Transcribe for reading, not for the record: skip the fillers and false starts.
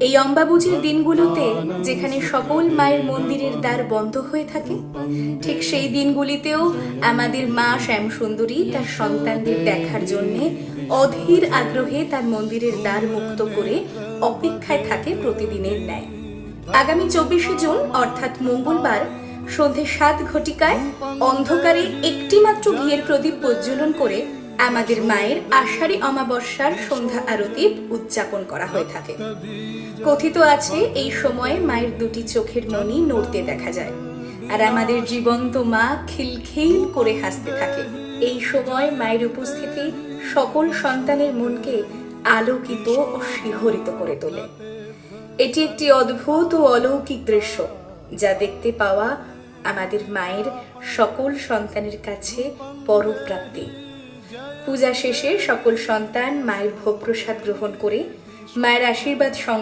এই অম্বাবুজির দিনগুলোতে যেখানে সকল মায়ের মন্দিরের দ্বার বন্ধ হয়ে থাকে, ঠিক সেই দিনগুলিতেও আমাদের মা শ্যামসুন্দরী তার সন্তানদের দেখার জন্য অধীর আগ্রহে তার মন্দিরের দ্বার মুক্ত করে অপেক্ষায় থাকে প্রতিদিনের ন্যায়। আগামী 24শে জুন অর্থাৎ মঙ্গলবার সন্ধে 7 ঘটিকায় অন্ধকারে একটি মাত্র ঘিয়ের প্রদীপ প্রজ্বলন করে আমাদের মায়ের আষাঢ়ী অমাবস্যার সন্ধ্যা আরতি উদযাপন করা হয়ে থাকে। কথিত আছে এই সময়ে মায়ের দুটি চোখের মণি নড়তে দেখা যায়, আর আমাদের জীবন্ত মা খিলখিল করে হাসতে থাকে। এই সময় মায়ের উপস্থিতি সকল সন্তানের মনকে আলোকিত ও শিহরিত করে তোলে। এটি একটি অদ্ভুত ও অলৌকিক দৃশ্য, যা দেখতে পাওয়া আমাদের মায়ের সকল সন্তানের কাছে পরম প্রাপ্তি। পূজা শেষে সকল সন্তান মায়ের ভোগ প্রসাদ গ্রহণ করে মায়ের আশীর্বাদ